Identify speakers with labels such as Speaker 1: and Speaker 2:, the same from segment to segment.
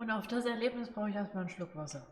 Speaker 1: Und auf das Erlebnis brauche ich erstmal einen Schluck Wasser.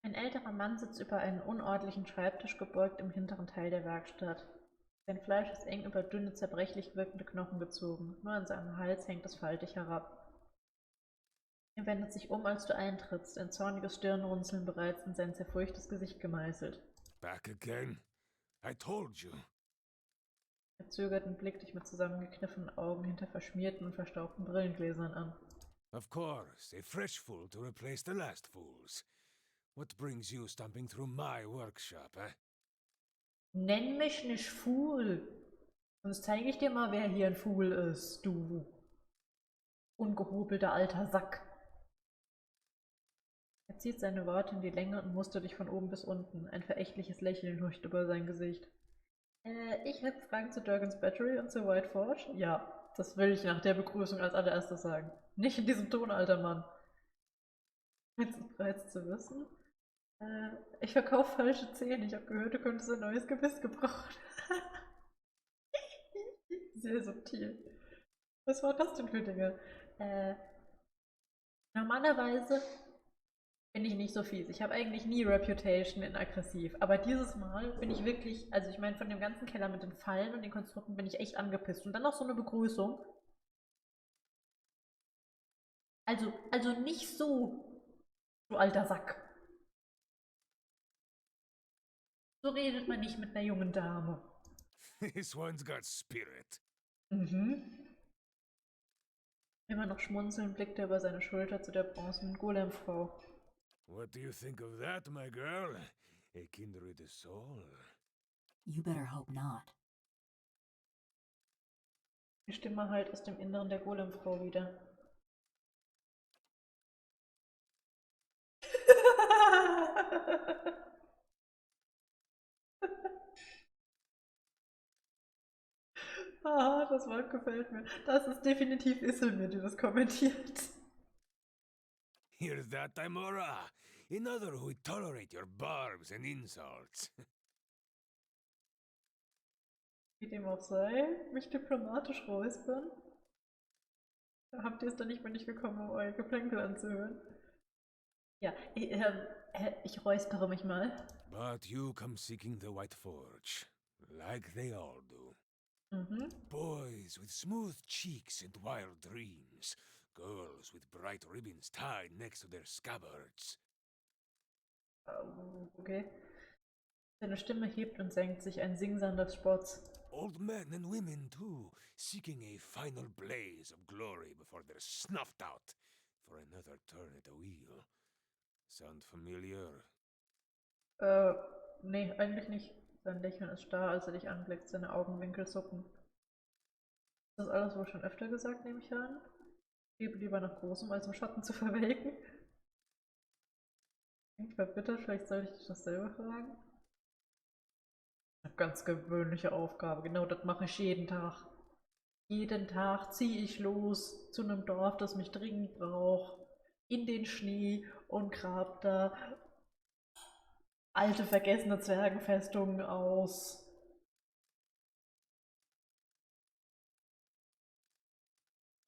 Speaker 1: Ein älterer Mann sitzt über einen unordentlichen Schreibtisch gebeugt im hinteren Teil der Werkstatt. Sein Fleisch ist eng über dünne, zerbrechlich wirkende Knochen gezogen, nur an seinem Hals hängt es faltig herab. Er wendet sich um, als du eintrittst, ein zorniges Stirnrunzeln bereits in sein zerfurchtes Gesicht gemeißelt.
Speaker 2: Back again? I told you.
Speaker 1: Er zögert und blickt dich mit zusammengekniffenen Augen hinter verschmierten und verstaubten Brillengläsern an.
Speaker 2: Of course, a fresh fool to replace the last fools. What brings you stomping through my workshop, eh?
Speaker 1: Nenn mich nicht Fool! Sonst zeige ich dir mal, wer hier ein Fool ist, du ungehobelter alter Sack. Er zieht seine Worte in die Länge und mustert dich von oben bis unten. Ein verächtliches Lächeln huscht über sein Gesicht. Ich habe Fragen zu Durgans Battery und zu White Forge? Ja, das will ich nach der Begrüßung als allererstes sagen. Nicht in diesem Ton, alter Mann. Jetzt ist bereits zu wissen. Ich verkaufe falsche Zähne. Ich habe gehört, du könntest ein neues Gebiss gebrauchen. Sehr subtil. Was war das denn für Dinge? Normalerweise bin ich nicht so fies. Ich habe eigentlich nie Reputation in aggressiv. Aber dieses Mal bin ich wirklich, also ich meine, von dem ganzen Keller mit den Fallen und den Konstrukten bin ich echt angepisst. Und dann noch so eine Begrüßung. Also nicht so, du alter Sack. So redet man nicht mit einer jungen Dame.
Speaker 2: This one's got spirit.
Speaker 1: Mhm. Immer noch schmunzelnd blickt er über seine Schulter zu der bronzenen Golemfrau.
Speaker 2: What do you think of that, my girl? A kindred soul?
Speaker 3: You better hope not.
Speaker 1: Die Stimme hallt aus dem Inneren der Golemfrau wieder. Ah, das Wort gefällt mir. Das ist definitiv Isselmir, die das kommentiert.
Speaker 2: Hear that, Timora? Another who tolerate your barbs and insults.
Speaker 1: Wie dem auch sei, mich diplomatisch räuspern. Habt ihr es dann nicht mehr nicht gekommen, um euer Geplänkel anzuhören? Ja, ich räuspere mich mal.
Speaker 2: But you come seeking the White Forge, like they all do.
Speaker 1: Mhm.
Speaker 2: Boys with smooth cheeks and wild dreams. Girls with bright ribbons tied next to their scabbards.
Speaker 1: Okay. Seine Stimme hebt und senkt sich, ein Singsang des Spotts.
Speaker 2: Old men and women, too, seeking a final blaze of glory before they're snuffed out for another turn at the wheel. Sound familiar?
Speaker 1: Nee, eigentlich nicht. Sein Lächeln ist starr, als er dich anblickt, seine Augenwinkel zucken. Das ist alles wohl schon öfter gesagt, nehme ich an. Lebe lieber nach Großem, als im Schatten zu verwelken. Klingt verbittert, vielleicht sollte ich dich dasselbe fragen. Eine ganz gewöhnliche Aufgabe, genau das mache ich jeden Tag. Jeden Tag ziehe ich los zu einem Dorf, das mich dringend braucht, in den Schnee und grab da alte, vergessene Zwergenfestungen aus.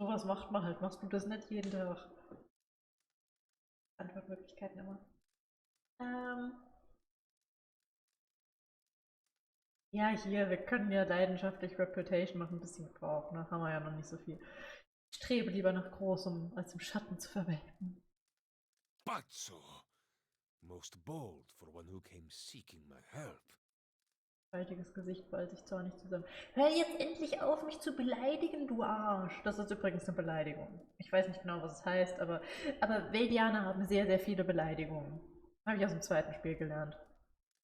Speaker 1: Sowas macht man halt. Machst du das nicht jeden Tag? Antwortmöglichkeiten immer. Ja, hier, wir können ja leidenschaftlich Reputation noch ein bisschen gebrauchen. Da haben wir ja noch nicht so viel. Ich strebe lieber nach Großem, als im Schatten zu verwelken.
Speaker 2: Pazzo! Most bold for one who came seeking my help.
Speaker 1: Faltiges Gesicht ballt sich zornig zusammen. Hör jetzt endlich auf, mich zu beleidigen, du Arsch. Das ist übrigens eine Beleidigung. Ich weiß nicht genau, was es heißt, aber Veldianer haben sehr, sehr viele Beleidigungen. Habe ich aus dem zweiten Spiel gelernt.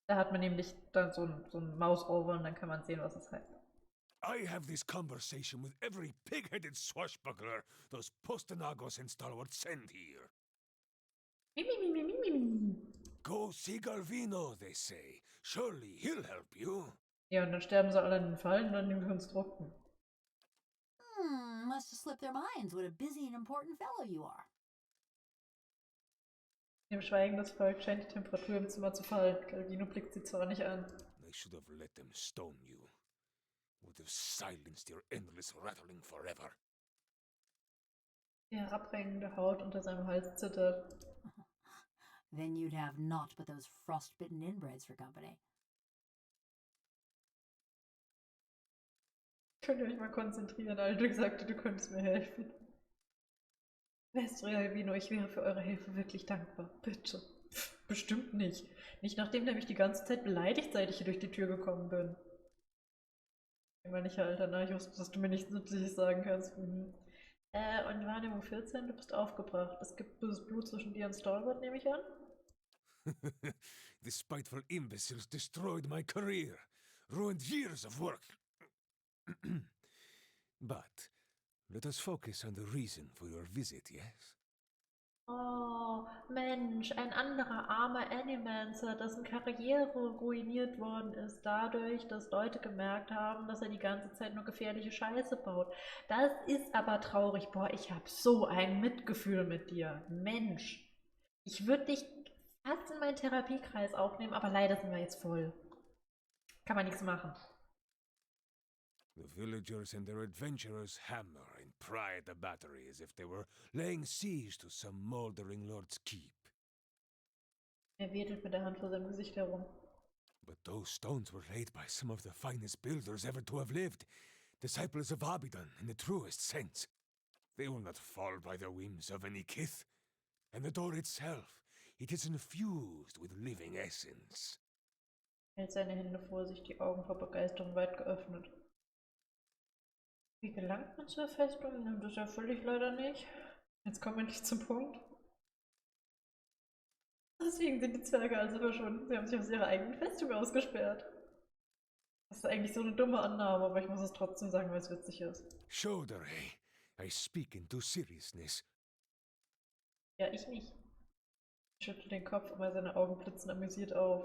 Speaker 1: Da hat man nämlich dann so ein Mouse-Over und dann kann man sehen, was es heißt.
Speaker 2: I have this conversation with every pig-headed swashbuckler those Postenagos and Stalwart send here.
Speaker 1: Mimimimimimi.
Speaker 2: Go see Galvino, they say. Surely he'll help you.
Speaker 1: Ja, und dann sterben sie alle an den Fallen und an den Konstrukten.
Speaker 3: Must have slipped their minds what a busy and important fellow you are.
Speaker 1: Dem Schweigen des Volkes scheint die Temperatur im Zimmer zu fallen. Galvino blickt sie zornig an.
Speaker 2: I should have let them stone you. Would have silenced your endless rattling forever.
Speaker 1: Die herabhängende Haut unter seinem Hals zittert.
Speaker 3: Then you'd have naught but those frostbitten inbreds for company.
Speaker 1: Könnt ihr euch mal konzentrieren? Aldrich sagte, du könntest mir helfen. Mestre Galvino, ich wäre für eure Hilfe wirklich dankbar. Bitte. Bestimmt nicht. Nicht nachdem der mich die ganze Zeit beleidigt, seit ich hier durch die Tür gekommen bin. Immer nicht, Alter, na, ich wusste, dass du mir nichts Nützliches sagen kannst. Und Wahrnehmung 14, du bist aufgebracht. Es gibt böses Blut zwischen dir und Stalwart, nehme ich an?
Speaker 2: The spiteful imbeciles destroyed my career, ruined years of work. But let us focus on the reason for your visit, yes?
Speaker 1: Oh, Mensch, ein anderer armer Animancer, dessen Karriere ruiniert worden ist dadurch, dass Leute gemerkt haben, dass er die ganze Zeit nur gefährliche Scheiße baut. Das ist aber traurig. Boah, ich habe so ein Mitgefühl mit dir. Mensch, ich würde dich fast in meinen Therapiekreis aufnehmen, aber leider sind wir jetzt voll. Kann man nichts machen.
Speaker 2: The villagers and their adventurers hammer and pry at the battery as if they were laying siege to some moldering lord's keep.
Speaker 1: Er wedelt mit der Hand vor seinem Gesicht herum.
Speaker 2: But those stones were laid by some of the finest builders ever to have lived, disciples of Abidan in the truest sense. They will not fall by the whims of any kith. And the door itself, it is infused with living essence.
Speaker 1: Er hält seine Hände vor sich, die Augen vor Begeisterung weit geöffnet. Wie gelangt man zur Festung? Das erfülle ich leider nicht. Jetzt kommen wir nicht zum Punkt. Deswegen sind die Zwerge also verschwunden. Sie haben sich aus ihrer eigenen Festung ausgesperrt. Das ist eigentlich so eine dumme Annahme, aber ich muss es trotzdem sagen, weil es witzig ist.
Speaker 2: Shoulder, I speak into seriousness.
Speaker 1: Ja, ich nicht. Ich schüttle den Kopf, aber seine Augen blitzen amüsiert auf.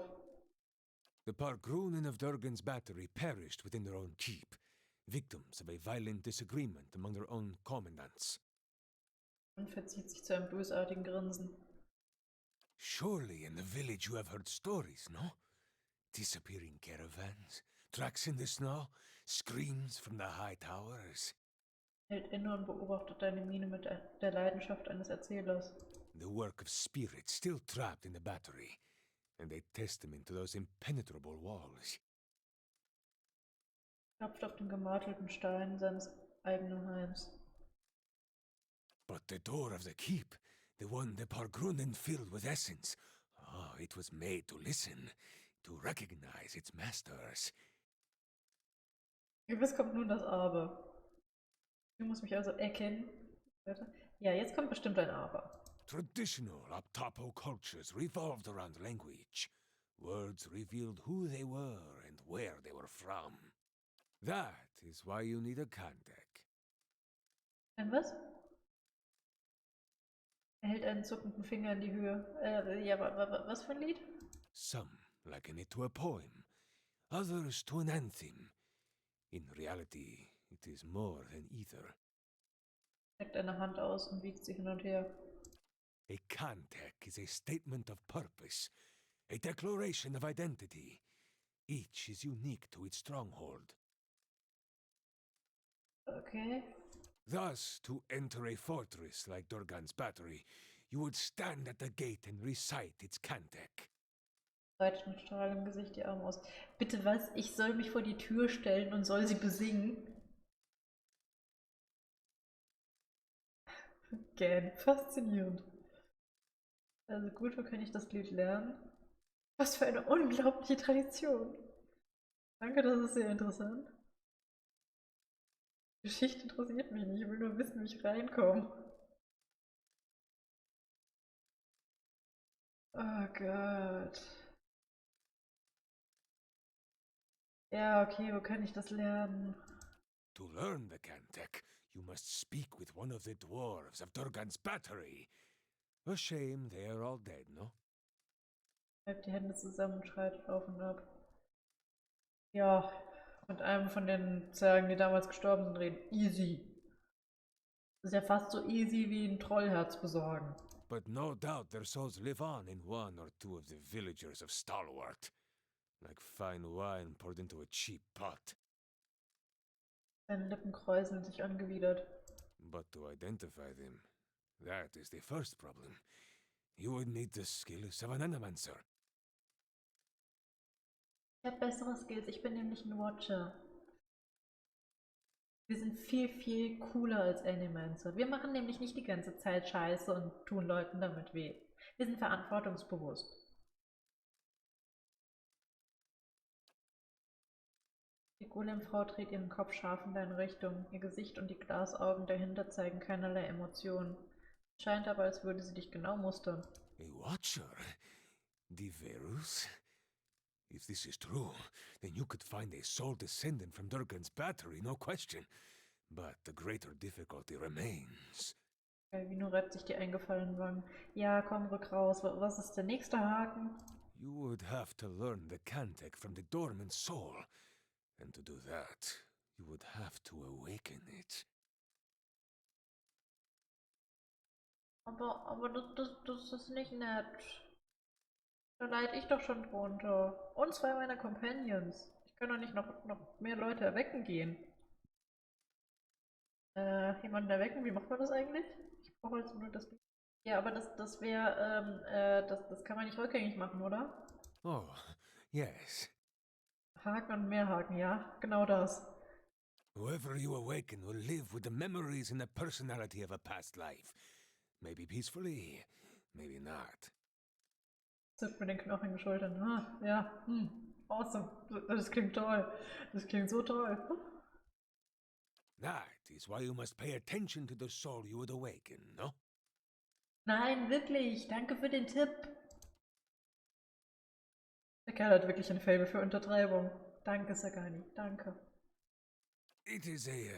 Speaker 2: The Pargrunen of Durgan's battery perished within their own keep, victims of a violent disagreement among their own commandants.
Speaker 1: Und verzieht sich zu einem bösartigen Grinsen.
Speaker 2: Surely in the village you have heard stories, no? Disappearing caravans, tracks in the snow, screams from the high towers.
Speaker 1: Hält inne und beobachtet deine Miene mit der Leidenschaft eines Erzählers.
Speaker 2: The work of spirits still trapped in the battery, and a testament to those impenetrable walls.
Speaker 1: Klopft auf den gemartelten Stein seines eigenen Heims.
Speaker 2: But the door of the keep, the one the Pargrunen filled with essence, it was made to listen, to recognize its masters.
Speaker 1: Gewiss kommt nun das Aber. Du musst mich also erkennen. Ja, jetzt kommt bestimmt ein Aber.
Speaker 2: Traditional Aptapo cultures revolved around language. Words revealed who they were and where they were from. That is why you need a Kandak.
Speaker 1: Ein was? Er hält einen zuckenden Finger in die Höhe. Ja, was für ein Lied?
Speaker 2: Some liken it to a poem, others to an anthem. In reality, it is more than either.
Speaker 1: Streckt eine Hand aus und wiegt sie hin und her.
Speaker 2: A Kandak is a statement of purpose, a declaration of identity. Each is unique to its stronghold.
Speaker 1: Okay.
Speaker 2: Thus, to enter a fortress like Durgan's battery, you would stand at the gate and recite its Kandak.
Speaker 1: Breitet mit strahlendem Gesicht die Arme aus. Bitte was? Ich soll mich vor die Tür stellen und soll sie besingen? Gern. Faszinierend. Also gut, wo kann ich das Lied lernen? Was für eine unglaubliche Tradition. Danke, das ist sehr interessant. Geschichte interessiert mich nicht, ich will nur wissen, wie ich reinkomme. Oh Gott. Ja, okay, wo kann ich das lernen?
Speaker 2: To learn the Kandak, you must speak with one of the dwarves of Durgan's battery. A shame they are all dead, no?
Speaker 1: Hält die Hände zusammen und schreit auf und ab. Ja, mit einem von den Zwergen, die damals gestorben sind, reden. Easy. Das ist ja fast so easy wie ein Trollherz besorgen.
Speaker 2: But no doubt their souls live on in one or two of the villagers of Stalwart. Like fine wine poured into a cheap pot.
Speaker 1: Seine Lippen kräuseln sich angewidert.
Speaker 2: But to identify them, that is the first problem. You would need the skills of an Animancer.
Speaker 1: Ich habe bessere Skills, ich bin nämlich ein Watcher. Wir sind viel, viel cooler als Animancer. Wir machen nämlich nicht die ganze Zeit Scheiße und tun Leuten damit weh. Wir sind verantwortungsbewusst. Die Golemfrau dreht ihren Kopf scharf in deine Richtung. Ihr Gesicht und die Glasaugen dahinter zeigen keinerlei Emotionen. Es scheint aber, als würde sie dich genau mustern.
Speaker 2: A Watcher? Diverus? If this is true, then you could find a soul descendant from Durgan's battery, no question. But the greater difficulty remains.
Speaker 1: Galvino reibt sich die eingefallenen Wangen. Ja, komm, rück raus. Was ist der nächste Haken?
Speaker 2: You would have to learn the cantic from the dormant soul. And to do that, you would have to awaken it.
Speaker 1: Aber das ist nicht nett. Da leide ich doch schon drunter. Und zwei meiner Companions. Ich kann doch nicht noch mehr Leute erwecken gehen. Jemanden erwecken? Wie macht man das eigentlich? Ich brauche jetzt nur das. Ja, aber das wäre, das kann man nicht rückgängig machen, oder?
Speaker 2: Oh, yes.
Speaker 1: Haken und mehr Haken, ja, genau das.
Speaker 2: Whoever you awaken will live with the memories and the personality of a past life. Maybe peacefully, maybe not.
Speaker 1: Zuckt mit den knochigen Schultern. Ah, ja, awesome. Das klingt toll. Das klingt so toll.
Speaker 2: That is why you must pay attention to the soul you would awaken, no?
Speaker 1: Nein, wirklich. Danke für den Tipp. Der Kerl hat wirklich ein Faible für Untertreibung. Danke, Sagani. Danke.
Speaker 2: It is a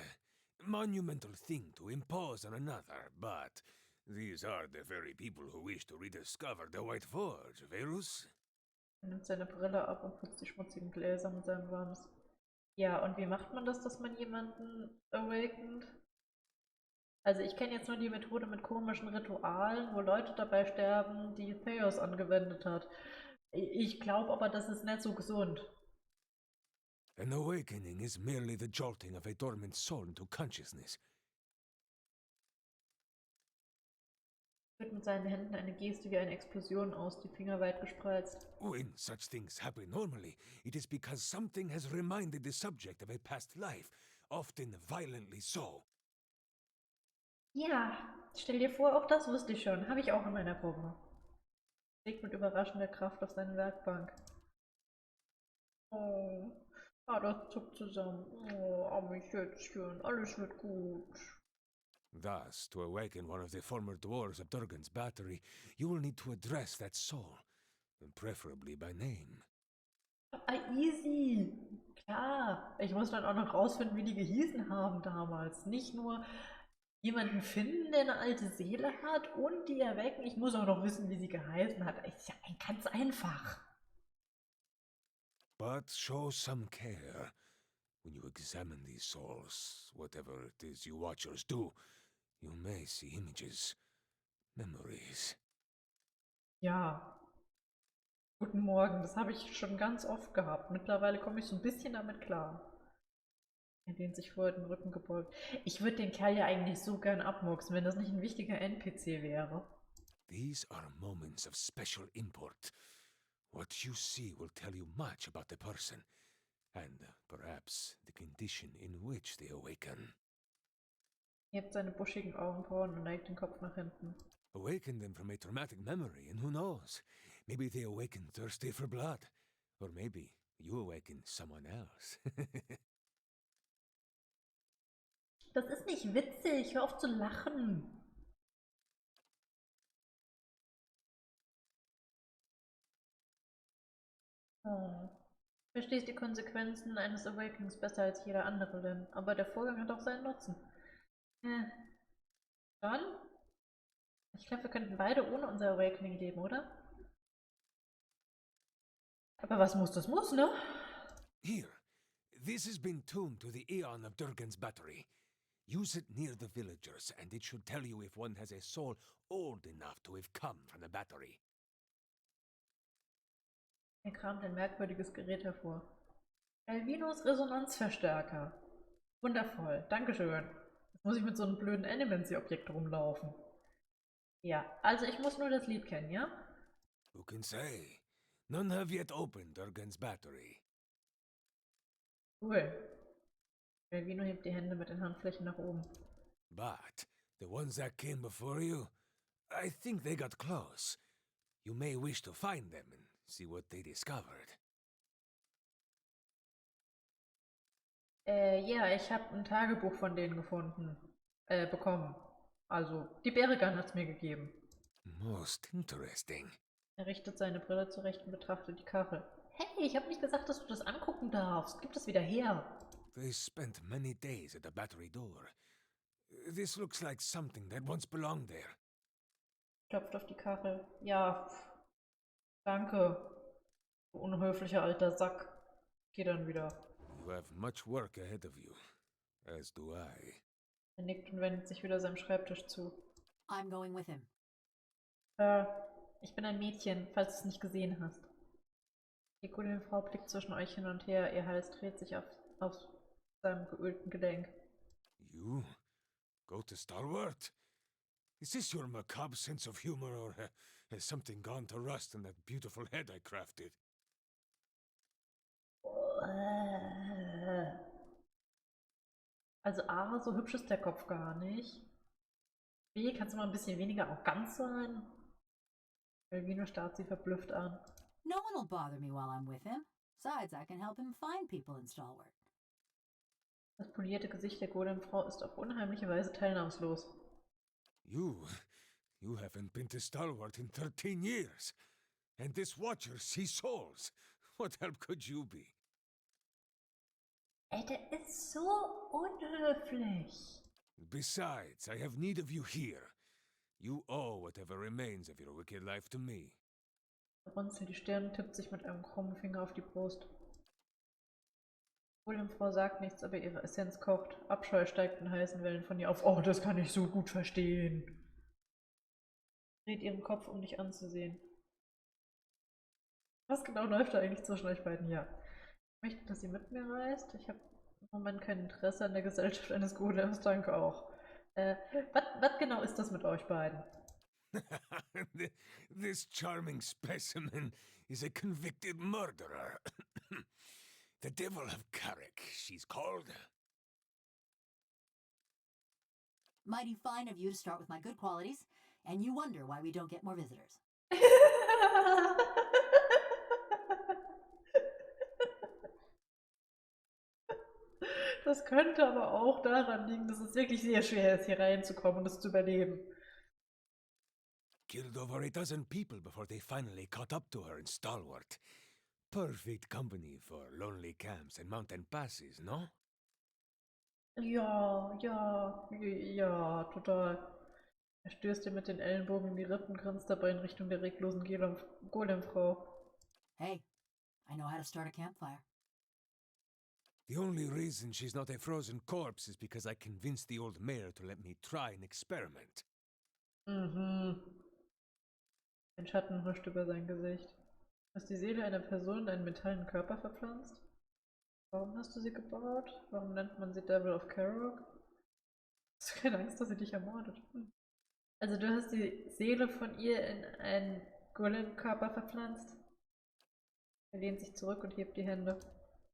Speaker 2: monumental thing to impose on another, but these are the very people who wish to rediscover the White Forge, Verus?
Speaker 1: Er nimmt seine Brille ab und putzt die schmutzigen Gläser mit seinem Wams. Ja, und wie macht man das, dass man jemanden awakent? Also ich kenne jetzt nur die Methode mit komischen Ritualen, wo Leute dabei sterben, die Theos angewendet hat. Ich glaube aber, das ist nicht so gesund.
Speaker 2: An awakening is merely the jolting of a dormant soul into consciousness.
Speaker 1: Er führt mit seinen Händen eine Geste wie eine Explosion aus, die Finger weit gespreizt.
Speaker 2: When such things happen normally, it is because something has reminded the subject of a past life, often violently so.
Speaker 1: Ja, stell dir vor, auch das wusste ich schon. Habe ich auch in meiner Probe. Legt mit überraschender Kraft auf seine Werkbank. Oh, das zuckt zusammen. Oh, arme Schätzchen, alles wird gut.
Speaker 2: Thus, to awaken one of the former dwarves of Durgan's battery, you will need to address that soul, and preferably by name.
Speaker 1: Easy. Klar. Ich muss dann auch noch rausfinden, wie die gehießen haben damals. Nicht nur jemanden finden, der eine alte Seele hat und die erwecken. Ich muss auch noch wissen, wie sie geheißen hat. Ist ja ganz einfach.
Speaker 2: But show some care. When you examine these souls, whatever it is you watchers do, you may see images, memories.
Speaker 1: Ja. Guten Morgen, das habe ich schon ganz oft gehabt. Mittlerweile komme ich so ein bisschen damit klar. Er lehnt sich vor den Rücken gebeugt. Ich würde den Kerl ja eigentlich so gern abmurksen, wenn das nicht ein wichtiger NPC wäre.
Speaker 2: These are moments of special import. What you see will tell you much about the person, and perhaps the condition in which they awaken.
Speaker 1: Er hebt seine buschigen Augenbrauen und neigt den Kopf nach hinten.
Speaker 2: Awaken them from a traumatic memory, and who knows? Maybe they awaken thirsty for blood. Or maybe you awaken someone else.
Speaker 1: Das ist nicht witzig, hör auf zu lachen. Oh. Du verstehst die Konsequenzen eines Awakenings besser als jeder andere, Lynn. Aber der Vorgang hat auch seinen Nutzen. Dann? Ich glaube, wir könnten beide ohne unser Awakening leben, oder? Aber was muss, das muss, ne?
Speaker 2: Here, this has been tuned to the Aeon of Durgan's battery. Use it near the villagers, and it should tell you if one has a soul old enough to have come from the battery.
Speaker 1: Er kramt ein merkwürdiges Gerät hervor. Galvinos Resonanzverstärker. Wundervoll, dankeschön. Jetzt muss ich mit so einem blöden Animancer-Objekt rumlaufen. Ja, also ich muss nur das Lied kennen, ja?
Speaker 2: Who can say? None have yet opened Durgan's battery.
Speaker 1: Cool. Galvino hebt die Hände mit den Handflächen nach oben.
Speaker 2: But the ones that came before you, I think they got close. You may wish to find them and see what they discovered.
Speaker 1: Ja, ich habe ein Tagebuch von denen gefunden. Bekommen. Also, die Beregan hat's mir gegeben.
Speaker 2: Most interesting.
Speaker 1: Er richtet seine Brille zurecht und betrachtet die Kachel. Hey, ich habe nicht gesagt, dass du das angucken darfst. Gib das wieder her.
Speaker 2: They spent many days at the battery door. This looks like something that once belonged there.
Speaker 1: Klopft auf die Kachel. Ja, danke. Du unhöflicher alter Sack. Geh dann wieder.
Speaker 2: You have much work ahead of you, as do I.
Speaker 1: Er nickt und wendet sich wieder seinem Schreibtisch zu.
Speaker 3: I'm going with him.
Speaker 1: Ich bin ein Mädchen, falls du es nicht gesehen hast. Die gute Frau blickt zwischen euch hin und her, ihr Hals dreht sich auf seinem geölten Gelenk.
Speaker 2: You go to Stalwart? Is this your macabre sense of humor, or has something gone to rust in that beautiful head I crafted?
Speaker 1: Also A, so hübsch ist der Kopf gar nicht. B, kannst du mal ein bisschen weniger arrogant sein? Galvino starrt sie verblüfft an.
Speaker 3: No one will bother me while I'm with him. Besides, I can help him find people in Stalwart.
Speaker 1: Das polierte Gesicht der Golem-Frau ist auf unheimliche Weise teilnahmslos.
Speaker 2: You haven't been to Stalwart in 13 years. And this watcher sees souls. What help could you be?
Speaker 1: Ey, der ist so unhöflich.
Speaker 2: Besides, I have need of you here. You owe whatever remains of your wicked life to me.
Speaker 1: Er runzelt die Stirn und tippt sich mit einem krummen Finger auf die Brust. Die Golem-Frau sagt nichts, aber ihre Essenz kocht. Abscheu steigt in heißen Wellen von ihr auf. Oh, das kann ich so gut verstehen. Dreht ihren Kopf, um dich anzusehen. Was genau läuft da eigentlich zwischen euch beiden? Ja. Ich möchte, dass sie mit mir reist. Ich habe im Moment kein Interesse an der Gesellschaft eines Golems, danke auch. Was genau ist das mit euch beiden?
Speaker 2: This charming specimen is a convicted murderer. The Devil of Caroc, she's called.
Speaker 3: Mighty fine of you to start with my good qualities, and you wonder why we don't get more visitors.
Speaker 1: Das könnte aber auch daran liegen, dass es wirklich sehr schwer ist, hier reinzukommen und es zu überleben.
Speaker 2: Killed over a dozen people before they finally caught up to her in Stalwart. Perfect company for lonely camps and mountain passes, no?
Speaker 1: Ja, total. Er stößt ihr mit den Ellenbogen in die Rippen, grinst dabei in Richtung der reglosen Golem-Frau.
Speaker 3: Hey, I know how to start a campfire.
Speaker 2: The only reason she's not a frozen corpse is because I convinced the old mayor to let me try an experiment.
Speaker 1: Mhm. Ein Schatten huscht über sein Gesicht. Hast die Seele einer Person in einen metallenen Körper verpflanzt? Warum hast du sie gebaut? Warum nennt man sie Devil of Caroc? Hast du keine Angst, dass sie dich ermordet? Also du hast die Seele von ihr in einen Golem-Körper verpflanzt? Er lehnt sich zurück und hebt die Hände.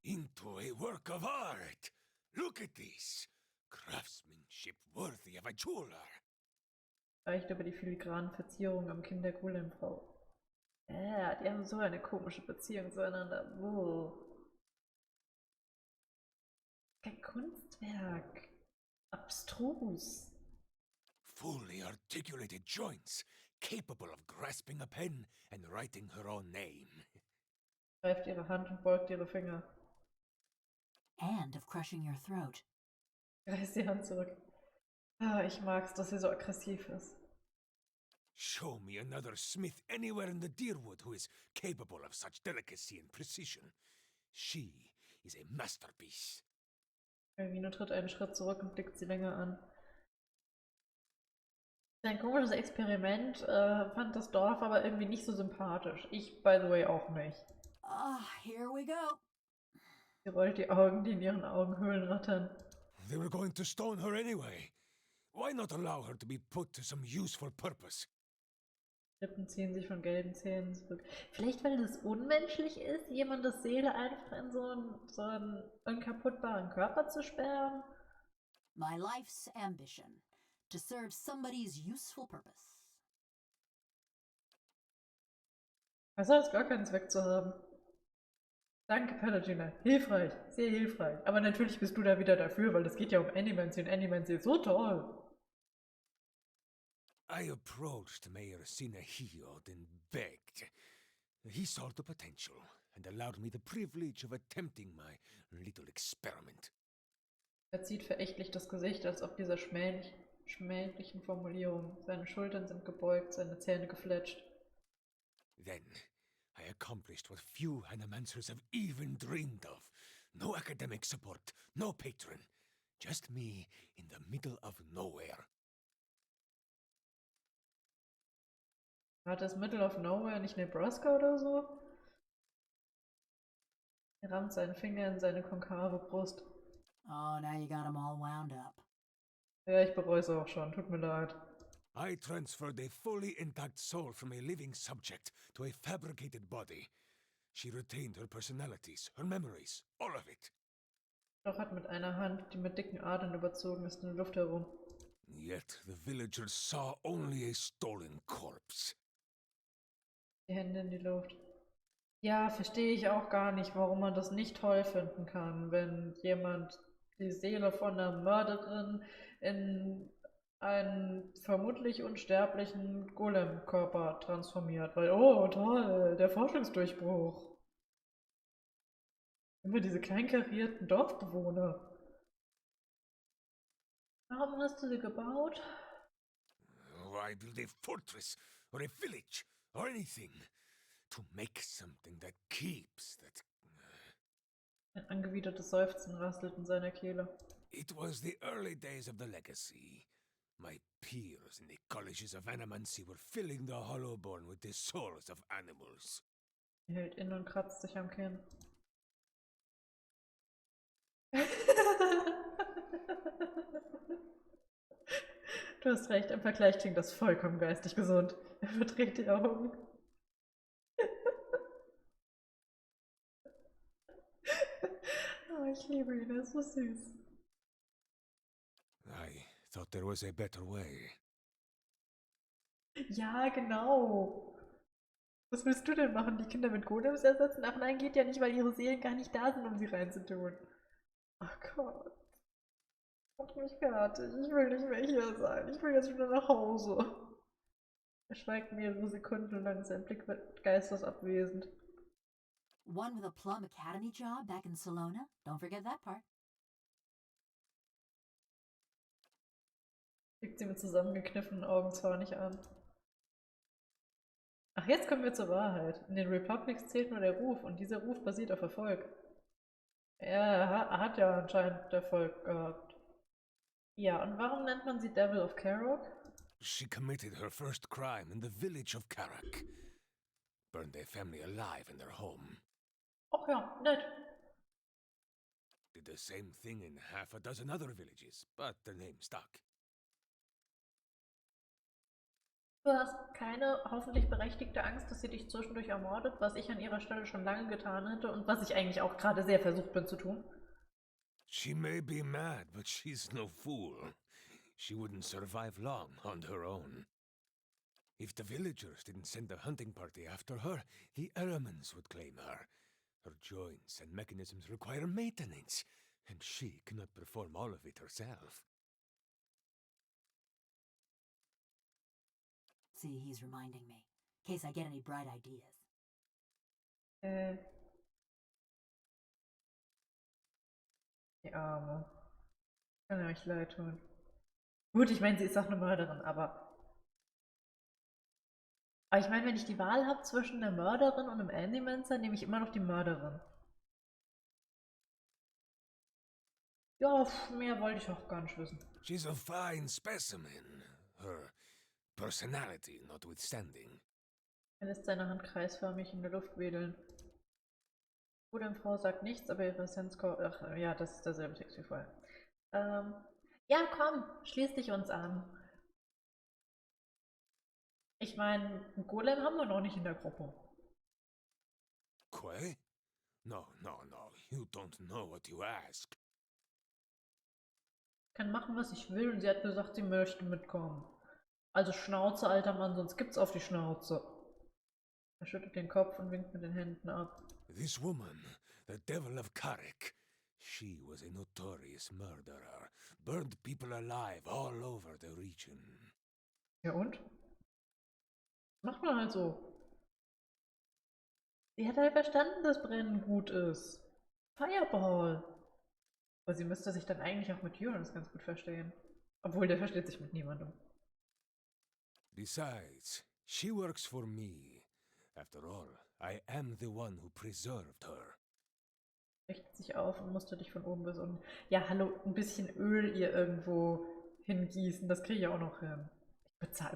Speaker 2: Into a work of art! Look at this! Craftsmanship worthy of a jeweler!
Speaker 1: Reicht über die filigranen Verzierungen am Kinn der Golem-Frau. Ja, die haben so eine komische Beziehung zueinander. Kein Kunstwerk. Abstrus.
Speaker 2: Fully articulated joints, capable of grasping a pen and writing her own name.
Speaker 1: Greift ihre Hand und beugt ihre Finger.
Speaker 3: And of crushing your throat.
Speaker 1: Reißt die Hand zurück. Ah, ich mag's, dass sie so aggressiv ist.
Speaker 2: Show me another smith anywhere in the Deerwood who is capable of such delicacy and precision. She is a masterpiece.
Speaker 1: Galvino tritt einen Schritt zurück und blickt sie länger an. Sein komisches Experiment fand das Dorf aber irgendwie nicht so sympathisch. Ich, by the way, auch nicht.
Speaker 3: Here we go.
Speaker 1: Sie rollt die Augen, die in ihren Augenhöhlen rattern.
Speaker 2: They were going to stone her anyway. Why not allow her to be put to some useful purpose?
Speaker 1: Lippen ziehen sich von gelben Zähnen zurück. Vielleicht, weil es unmenschlich ist, jemandes Seele einfach in so einen unkaputtbaren Körper zu sperren?
Speaker 3: My life's ambition. To serve somebody's useful purpose.
Speaker 1: Das hat gar keinen Zweck zu haben. Danke, Palagina. Hilfreich. Sehr hilfreich. Aber natürlich bist du da wieder dafür, weil es geht ja um Animancer und Animancer ist so toll.
Speaker 2: I approached Mayor Sinahio and begged. He saw the potential and allowed me the privilege of attempting my little experiment.
Speaker 1: Er zieht verächtlich das Gesicht, als ob dieser schmählichen Formulierung. Seine Schultern sind gebeugt, seine Zähne gefletscht.
Speaker 2: Then I accomplished what few Animancers have even dreamed of. No academic support, no patron. Just me in the middle of nowhere.
Speaker 1: War das Middle of Nowhere nicht Nebraska oder so? Er rammt seinen Finger in seine konkave Brust.
Speaker 3: Oh, now you got 'em all wound up.
Speaker 1: Ja, ich bereue es auch schon. Tut mir leid.
Speaker 2: I transferred a fully intact soul from a living subject to a fabricated body. She retained her personalities, her memories, all of it.
Speaker 1: Doch hat mit einer Hand, die mit dicken Adern überzogen ist, in der Luft herum.
Speaker 2: Yet the villagers saw only a stolen corpse.
Speaker 1: Die Hände in die Luft. Ja, verstehe ich auch gar nicht, warum man das nicht toll finden kann, wenn jemand die Seele von einer Mörderin in einen vermutlich unsterblichen Golem-Körper transformiert. Weil, oh toll, der Forschungsdurchbruch. Immer diese kleinkarierten Dorfbewohner. Warum hast du sie gebaut?
Speaker 2: Why build a fortress or a village or anything? To make something that keeps, that...
Speaker 1: Ein angewidertes Seufzen rastelt in seiner Kehle.
Speaker 2: It was the early days of the legacy. My peers in the colleges of Animancy were filling the Hollowborn with the souls of animals.
Speaker 1: Er hält inne und kratzt sich am Kinn. Du hast recht, im Vergleich klingt das vollkommen geistig gesund. Er verdreht die Augen. Oh, ich liebe ihn, er ist so süß.
Speaker 2: I thought there was a better way.
Speaker 1: Ja, genau. Was willst du denn machen? Die Kinder mit Golems ersetzen? Ach nein, geht ja nicht, weil ihre Seelen gar nicht da sind, um sie reinzutun. Ach Gott. Mach mich fertig. Ich will nicht mehr hier sein. Ich will jetzt wieder nach Hause. Er schweigt mehrere Sekunden lang, sein Blick wird geistesabwesend.
Speaker 3: One with a plum academy job back in Salona. Don't forget that part.
Speaker 1: Blickt sie mit zusammengekniffenen Augen zornig an. Ach, jetzt kommen wir zur Wahrheit. In den Republics zählt nur der Ruf und dieser Ruf basiert auf Erfolg. Er hat ja anscheinend Erfolg gehabt. Ja, und warum nennt man sie Devil of Caroc?
Speaker 2: She committed her first crime in the village of Caroc. Burned their family alive in their home.
Speaker 1: Ach ja, nett.
Speaker 2: Did the same thing in half a dozen other villages, but the name stuck.
Speaker 1: Du hast keine hoffentlich berechtigte Angst, dass sie dich zwischendurch ermordet, was ich an ihrer Stelle schon lange getan hätte und was ich eigentlich auch gerade sehr versucht bin zu tun.
Speaker 2: She may be mad, but she's no fool. She wouldn't survive long on her own. If the villagers didn't send a hunting party after her, the Elements would claim her. Her joints and mechanisms require maintenance, and she cannot perform all of it herself.
Speaker 3: See, he's reminding me. In case I get any bright ideas.
Speaker 1: Die Arme. Kann euch leid tun. Gut, ich meine, sie ist auch eine Mörderin, aber Aber ich meine, wenn ich die Wahl habe zwischen der Mörderin und einem Animancer, nehme ich immer noch die Mörderin. Ja, mehr wollte ich auch gar nicht wissen.
Speaker 2: She's a fine specimen, her personality notwithstanding.
Speaker 1: Er lässt seine Hand kreisförmig in der Luft wedeln. Die Frau sagt nichts, aber ihre Essenz... Ach ja, das ist derselbe Text wie vorher. Ja, komm, schließ dich uns an. Ich meine, einen Golem haben wir noch nicht in der Gruppe.
Speaker 2: Quay? No, you don't know what you ask.
Speaker 1: Ich kann machen, was ich will, und sie hat gesagt, sie möchte mitkommen. Also Schnauze, alter Mann, sonst gibt's auf die Schnauze. Er schüttelt den Kopf und winkt mit den Händen ab.
Speaker 2: This woman, the Devil of Caroc, she was a notorious murderer, burned people alive all over the region.
Speaker 1: Ja und? Macht man halt so. Sie hat halt verstanden, dass Brennen gut ist. Fireball. Aber sie müsste sich dann eigentlich auch mit Uranus ganz gut verstehen. Obwohl, der versteht sich mit niemandem.
Speaker 2: Besides, she works for me. After all, I am the one who preserved her.
Speaker 1: Richtet sich auf und musste dich von oben bis unten. Ja, hallo, ein bisschen Öl ihr irgendwo hingießen, das kriege ich auch noch hin.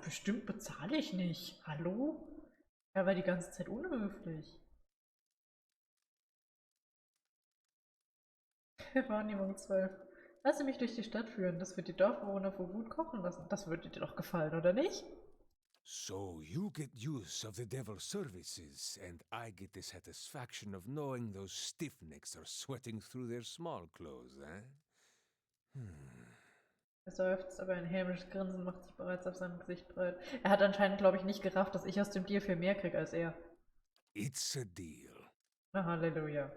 Speaker 1: Bestimmt bezahle ich nicht. Hallo? Er war die ganze Zeit unhöflich. Wahrnehmung 12. Lass mich durch die Stadt führen, das wird die Dorfbewohner vor Wut kochen lassen. Das würde dir doch gefallen, oder nicht?
Speaker 2: So you get use of the devil's services, and I get the satisfaction of knowing those stiffnecks are sweating through their small clothes, eh?
Speaker 1: Er seufzt, aber ein hämisches Grinsen macht sich bereits auf seinem Gesicht breit. Er hat anscheinend, glaube ich, nicht gerafft, dass ich aus dem Deal viel mehr kriege als er.
Speaker 2: It's a deal.
Speaker 1: Na, Halleluja.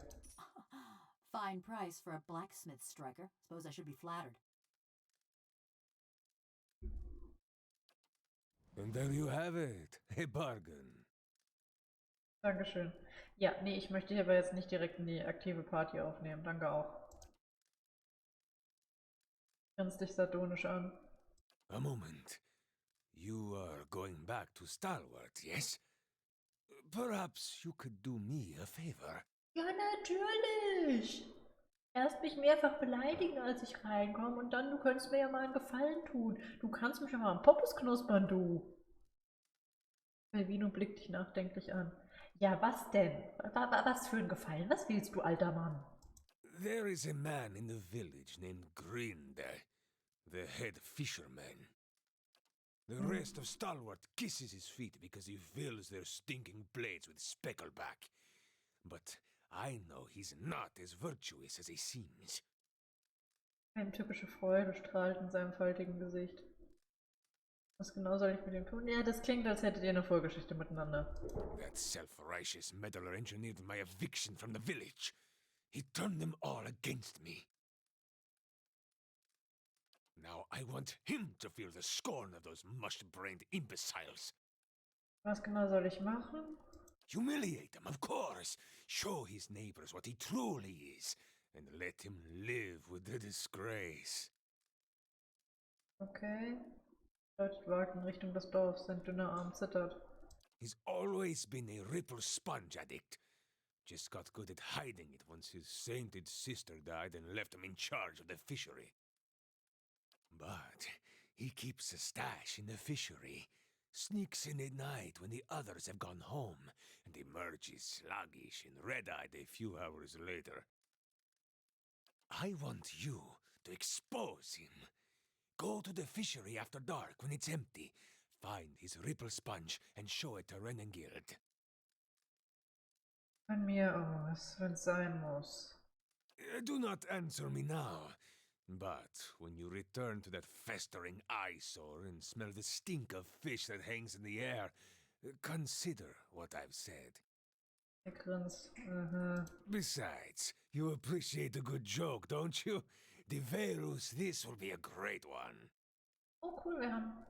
Speaker 3: Fine price for a blacksmith striker. Suppose I should be flattered.
Speaker 2: And there you have it, a bargain.
Speaker 1: Dankeschön. Ja, nee, ich möchte hier aber jetzt nicht direkt in die aktive Party aufnehmen. Danke auch. Grinst dich sardonisch an.
Speaker 2: A moment. You are going back to Stalwart, yes? Perhaps you could do me a favor.
Speaker 1: Ja, natürlich! Erst mich mehrfach beleidigen, als ich reinkomme, und dann, du könntest mir ja mal einen Gefallen tun. Du kannst mich ja mal am Poppes knuspern, du. Galvino blickt dich nachdenklich an. Ja, was denn? Was für ein Gefallen? Was willst du, alter Mann?
Speaker 2: There is a man in the village named Grinde, the head fisherman. The rest of Stalwart kisses his feet because he fills their stinking blades with speckleback. But I know he's not as virtuous as he seems.
Speaker 1: Eine typische Freude strahlt in seinem faltigen Gesicht. Was genau soll ich mit ihm tun? Ja, das klingt, als hättet ihr eine Vorgeschichte miteinander.
Speaker 2: That self-righteous meddler engineered my eviction from the village. He turned them all against me. Now I want him to feel the scorn of those mush-brained imbeciles.
Speaker 1: Was genau soll ich machen?
Speaker 2: Humiliate him, of course. Show his neighbors what he truly is, and let him live with the disgrace.
Speaker 1: Okay. Deutet vagt in Richtung des Dorfs, sein dünner Arm zittert.
Speaker 2: He's always been a ripple sponge addict. Just got good at hiding it once his sainted sister died and left him in charge of the fishery. But he keeps a stash in the fishery, sneaks in at night when the others have gone home, and emerges sluggish and red-eyed a few hours later. I want you to expose him. Go to the fishery after dark when it's empty. Find his ripple sponge and show it to Renengild.
Speaker 1: Von mir aus, wenn's sein muss.
Speaker 2: Do not answer me now. But when you return to that festering eyesore and smell the stink of fish that hangs in the air, consider what I've said.
Speaker 1: Er grinst.
Speaker 2: Besides, you appreciate a good joke, don't you? De Verus, this will be a great one.
Speaker 1: Oh cool, wir haben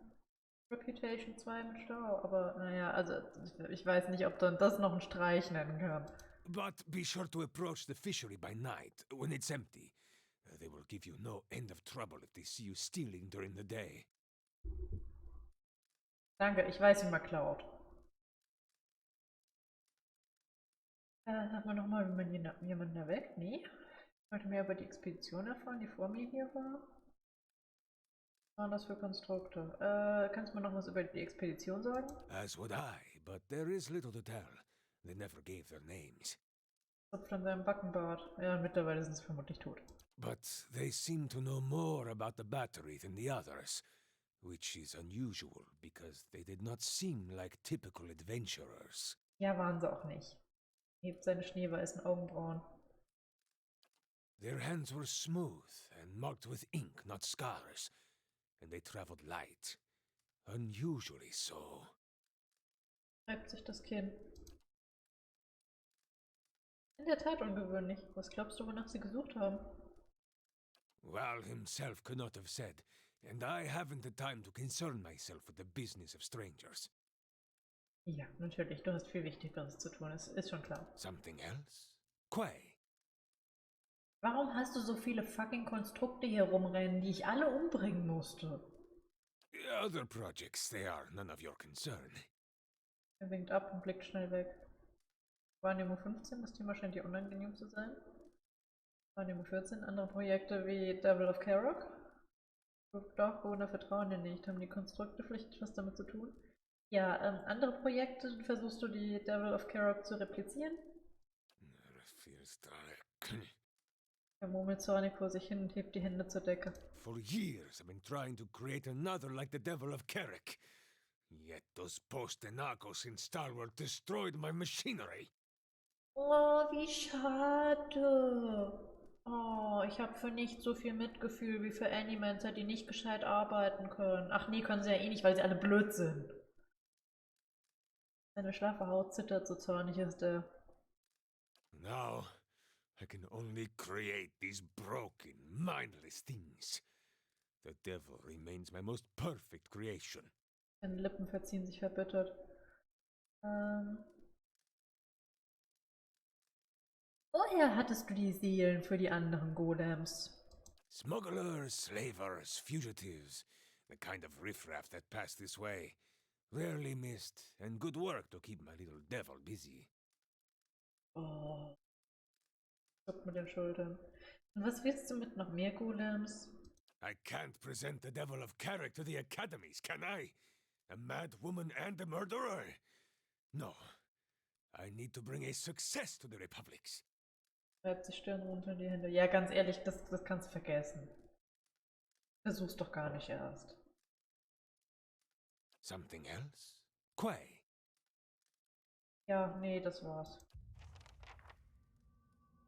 Speaker 1: Reputation 2 mit Stau, aber naja, also ich weiß nicht, ob man das noch einen Streich nennen kann.
Speaker 2: But be sure to approach the fishery by night, when it's empty. They will give you no end of trouble if they see you stealing during the day.
Speaker 1: Danke, ich weiß, wie man klaut. Sag mal nochmal, wie man jemanden erweckt? Nee. Ich wollte mehr über die Expedition erfahren, die vor mir hier war. Was waren das für Konstrukte? Kannst du mir noch was über die Expedition sagen?
Speaker 2: As would I, but there is little to tell. They never gave their names.
Speaker 1: Zupft an seinem Backenbart. Ja, mittlerweile sind sie vermutlich tot.
Speaker 2: But they seem to know more about the battery than the others, which is unusual because they did not seem like typical adventurers.
Speaker 1: Ja, waren sie auch nicht. Hebt seine schneeweißen Augenbrauen.
Speaker 2: Their hands were smooth and marked with ink, not scars, and they traveled light. Unusually so.
Speaker 1: Reibt sich das Kinn. In der Tat ungewöhnlich. Was glaubst du, wonach sie gesucht haben?
Speaker 2: Val himself could not have said, and I haven't the time to concern myself with the business of strangers.
Speaker 1: Ja, natürlich. Du hast viel Wichtigeres zu tun. Es ist schon klar.
Speaker 2: Something else? Quay.
Speaker 1: Warum hast du so viele fucking Konstrukte hier rumrennen, die ich alle umbringen musste?
Speaker 2: Other projects, they are none of your concern.
Speaker 1: Er winkt ab und blickt schnell weg. Wahrnehmung 15, das Thema scheint dir unangenehm zu sein. Wahrnehmung 14, andere Projekte wie Devil of Caroc. Dorfbewohner vertrauen dir nicht. Haben die Konstrukte vielleicht etwas damit zu tun? Ja, andere Projekte, versuchst du die Devil of Caroc zu replizieren? Er murmelt zornig vor sich hin und hebt die Hände zur Decke.
Speaker 2: For years I've been trying to create another like the Devil of Caroc. Yet those post-Enacos in Stalwart destroyed my machinery.
Speaker 1: Oh, wie schade. Oh, ich habe für nicht so viel Mitgefühl wie für Animancer, die nicht gescheit arbeiten können. Ach nee, können sie ja eh nicht, weil sie alle blöd sind. Seine schlaffe Haut zittert, so zornig ist er.
Speaker 2: Now I can only create these broken, mindless things. The devil remains my most perfect creation.
Speaker 1: Seine Lippen verziehen sich verbittert. Woher hattest du die Seelen für die anderen Golems?
Speaker 2: Smugglers, slavers, fugitives, the kind of riffraff that pass this way. Rarely missed, and good work to keep my little devil busy.
Speaker 1: Oh. Zuckt mit den Schultern. Und was willst du mit noch mehr Golems?
Speaker 2: I can't present the Devil of Caroc to the academies, can I? A mad woman and a murderer? No. I need to bring a success to the republics.
Speaker 1: Reibt die Stirn runter in die Hände. Ja, ganz ehrlich, das kannst du vergessen. Versuch's doch gar nicht erst.
Speaker 2: Something else? Quay.
Speaker 1: Ja, nee, das war's.